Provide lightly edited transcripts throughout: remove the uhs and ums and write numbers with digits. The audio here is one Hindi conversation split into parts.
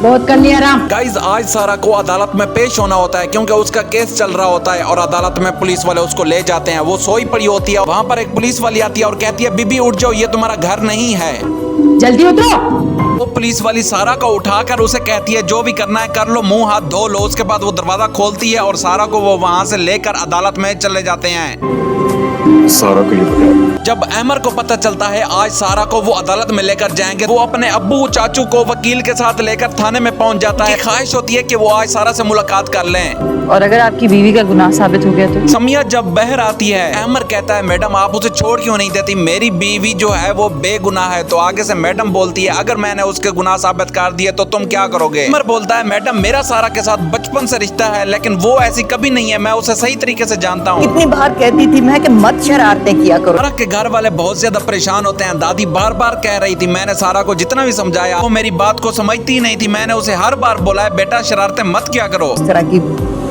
बहुत कर लिया आराम। गाइस आज सारा को अदालत में पेश होना होता है क्योंकि उसका केस चल रहा होता है और अदालत में पुलिस वाले उसको ले जाते हैं। वो सोई पड़ी होती है, वहाँ पर एक पुलिस वाली आती है और कहती है बीबी उठ जाओ, ये तुम्हारा घर नहीं है, जल्दी उतरो। वो पुलिस वाली सारा को उठाकर उसे कहती है जो भी करना है कर लो, मुंह हाथ धो लो। उसके बाद वो दरवाजा खोलती है और सारा को वो वहाँ से लेकर अदालत में चले जाते हैं। सारा को ये बताया। जब अहमर को पता चलता है आज सारा को वो अदालत में लेकर जाएंगे, वो अपने अब्बू चाचू को वकील के साथ लेकर थाने में पहुंच जाता है। ख्वाहिश होती है कि वो आज सारा से मुलाकात कर लें। और अगर आपकी बीवी का गुनाह साबित हो गया तो? समिया जब बहर आती है, अहमर कहता है मैडम आप उसे छोड़ क्यों नहीं देती, मेरी बीवी जो है वो बेगुनाह है। तो आगे से मैडम बोलती है अगर मैंने उसके गुनाह साबित कर दिए तो तुम क्या करोगे। अहमर बोलता है मैडम मेरा सारा के साथ बचपन से रिश्ता है, लेकिन वो ऐसी कभी नहीं है, मैं उसे सही तरीके से जानता हूँ। कितनी बार कहती थी मैं कि मत शरारतें किया करो। सारा के घर वाले बहुत ज्यादा परेशान होते हैं। दादी बार बार कह रही थी, मैंने सारा को जितना भी समझाया वो मेरी बात को समझती ही नहीं थी। मैंने उसे हर बार बोला है बेटा शरारतें मत किया करो। इस तरह की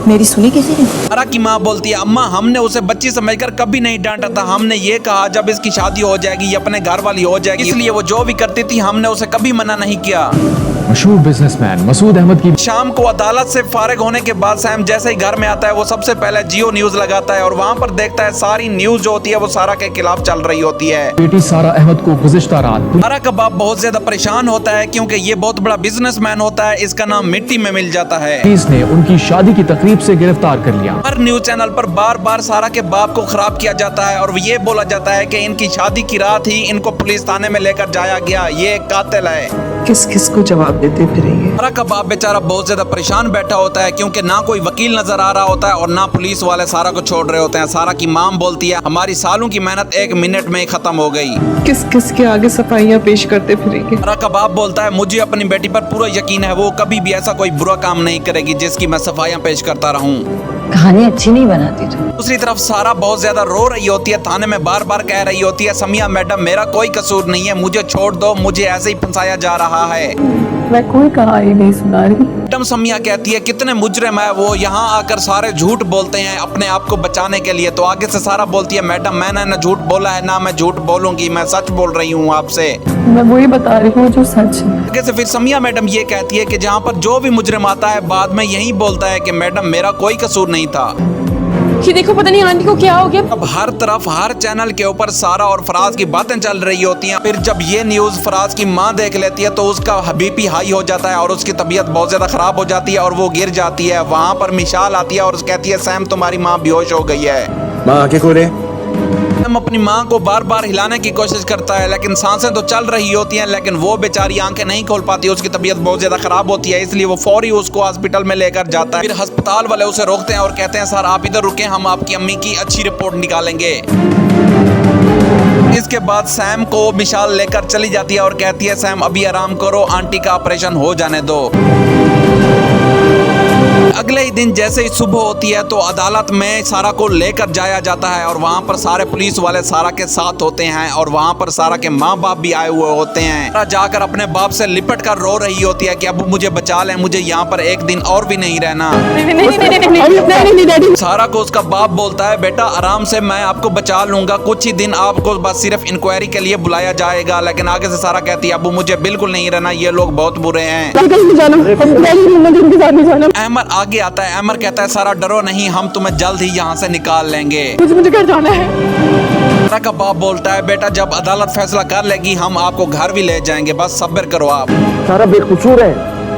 मेरी सुनी किसी ने? सारा की माँ बोलती है अम्मा हमने उसे बच्ची समझकर कभी नहीं डांटा था, हमने ये कहा जब इसकी शादी हो जाएगी ये अपने घर वाली हो जाएगी, इसलिए वो जो भी करती थी हमने उसे कभी मना नहीं किया। मशहूर बिजनेसमैन मसूद अहमद की शाम को अदालत से फारिग होने के बाद सैम जैसे ही घर में आता है वो सबसे पहले जियो न्यूज लगाता है और वहाँ पर देखता है सारी न्यूज जो होती है वो सारा के खिलाफ चल रही होती है। बेटी सारा अहमद को गुज़िश्ता रात सारा का बाप बहुत ज्यादा परेशान होता है क्योंकि ये बहुत बड़ा बिजनेसमैन होता है, इसका नाम मिट्टी में मिल जाता है। पुलिस ने उनकी शादी की तकरीब से गिरफ्तार कर लिया। हर न्यूज चैनल पर बार बार सारा के बाप को खराब किया जाता है और ये बोला जाता है कि इनकी शादी की रात ही इनको पुलिस थाने में लेकर जाया गया, ये एक कातिल है। किस किस को जवाब देते फिरेंगे? सारा का बाप बेचारा बहुत ज्यादा परेशान बैठा होता है क्योंकि ना कोई वकील नजर आ रहा होता है और ना पुलिस वाले सारा को छोड़ रहे होते हैं। सारा की माम बोलती है हमारी सालों की मेहनत 1 मिनट में ही खत्म हो गई। किस किस के आगे सफाइयाँ पेश करते फिरेंगे? सारा का बाप बोलता है मुझे अपनी बेटी पर पूरा यकीन है, वो कभी भी ऐसा कोई बुरा काम नहीं करेगी जिसकी मैं सफाइयाँ पेश करता रहूं। कहानी अच्छी नहीं बनाती तू। दूसरी तरफ सारा बहुत ज्यादा रो रही होती है, थाने में बार बार कह रही होती है समिया मैडम मेरा कोई कसूर नहीं है, मुझे छोड़ दो, मुझे ऐसे ही फंसाया जा रहा है। मैं कोई कहानी नहीं सुना रही। मैडम समिया कहती है कितने मुजरिम है वो, यहाँ आकर सारे झूठ बोलते हैं अपने आप को बचाने के लिए। तो आगे से सारा बोलती है मैडम मैंने न झूठ बोला है ना मैं झूठ बोलूंगी, मैं सच बोल रही हूँ आपसे, मैं वही बता रही हूँ जो सच है। आगे से फिर समिया मैडम ये कहती है कि जहाँ पर जो भी मुजरिम आता है बाद में यही बोलता है कि मैडम मेरा कोई कसूर नहीं था। कि देखो पता नहीं आंटी को क्या हो गया। अब हर तरफ हर चैनल के ऊपर सारा और फराज की बातें चल रही होती हैं। फिर जब ये न्यूज फराज की माँ देख लेती है तो उसका बीपी हाई हो जाता है और उसकी तबीयत बहुत ज्यादा खराब हो जाती है और वो गिर जाती है। वहाँ पर मिशाल आती है और कहती है सैम तुम्हारी माँ बेहोश हो गई है। माँ आंखें खोले। सैम अपनी माँ को बार बार हिलाने की कोशिश करता है लेकिन सांसें तो चल रही होती हैं, लेकिन वो बेचारी आंखें नहीं खोल पाती, उसकी तबीयत बहुत ज्यादा खराब होती है, इसलिए वो फौरी उसको हॉस्पिटल में लेकर जाता है। फिर अस्पताल वाले उसे रोकते हैं और कहते हैं सर आप इधर रुके, हम आपकी अम्मी की अच्छी रिपोर्ट निकालेंगे। इसके बाद सैम को मिशाल लेकर चली जाती है और कहती है सैम अभी आराम करो, आंटी का ऑपरेशन हो जाने दो। अगले ही दिन जैसे ही सुबह होती है तो अदालत में सारा को लेकर जाया जाता है और वहाँ पर सारे पुलिस वाले सारा के साथ होते हैं और वहाँ पर सारा के माँ बाप भी आए हुए होते हैं। सारा जाकर अपने बाप से लिपट कर रो रही होती है कि अब मुझे बचा लें, मुझे यहाँ पर एक दिन और भी नहीं रहना। सारा को उसका बाप बोलता है बेटा आराम से, मैं आपको बचा लूंगा, कुछ ही दिन आपको बस सिर्फ इंक्वायरी के लिए बुलाया जाएगा। लेकिन आगे से सारा कहती है अबू मुझे बिल्कुल नहीं रहना, ये लोग बहुत बुरे हैं। अहमर आगे आता है, अहमर कहता है सारा डरो नहीं, हम तुम्हें जल्द ही यहाँ से निकाल लेंगे, मुझे घर जाना है। सारा का बाप बोलता है बेटा जब अदालत फैसला कर लेगी हम आपको घर भी ले जाएंगे, बस सब्र करो आप। सारा बेकसूर है।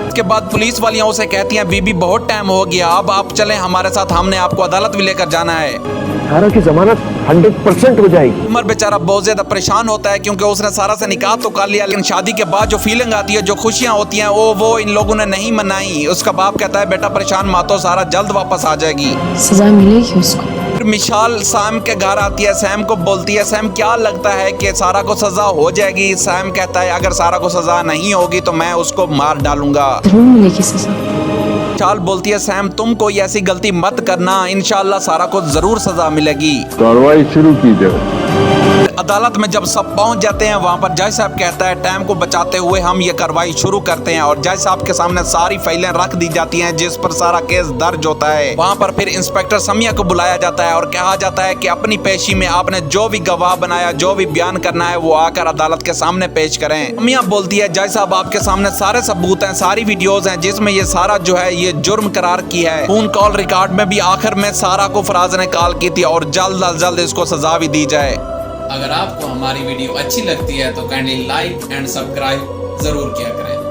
इसके बाद पुलिस वालियां उसे कहती हैं बीबी बहुत टाइम हो गया, अब आप चलें हमारे साथ, हमने आपको अदालत भी लेकर जाना है। सारा की जमानत 100% हो जाएगी। उमर बेचारा बहुत ज्यादा परेशान होता है क्योंकि उसने सारा से निकाह तो कर लिया, लेकिन शादी के बाद जो फीलिंग आती है, जो खुशियां होती हैं वो इन लोगों ने नहीं मनाई। उसका बाप कहता है बेटा परेशान मत हो, सारा जल्द वापस आ जाएगी, सजा मिलेगी उसको। फिर मिशाल सैम के घर आती है, सैम को बोलती है सैम क्या लगता है कि सारा को सजा हो जाएगी। सैम कहता है अगर सारा को सजा नहीं होगी तो मैं उसको मार डालूंगा। जरूर मिलेगी सजा। मिशाल बोलती है सैम तुम कोई ऐसी गलती मत करना, इंशाल्लाह सारा को जरूर सजा मिलेगी। कार्रवाई शुरू की जाए। अदालत में जब सब पहुंच जाते हैं वहां पर जज साहब कहता है टाइम को बचाते हुए हम ये कार्रवाई शुरू करते हैं और जज साहब के सामने सारी फाइलें रख दी जाती हैं जिस पर सारा केस दर्ज होता है। वहां पर फिर इंस्पेक्टर समिया को बुलाया जाता है और कहा जाता है कि अपनी पेशी में आपने जो भी गवाह बनाया, जो भी बयान करना है वो आकर अदालत के सामने पेश करें। समिया बोलती है जज साहब आपके सामने सारे सबूत हैं, सारी वीडियोज हैं जिसमें ये सारा जो है ये जुर्म करार की है। फोन कॉल रिकॉर्ड में भी आखिर में सारा को फराज ने कॉल की थी और जल्द अज जल्द इसको सजा भी दी जाए। अगर आपको हमारी वीडियो अच्छी लगती है तो काइंडली लाइक एंड सब्सक्राइब जरूर किया करें।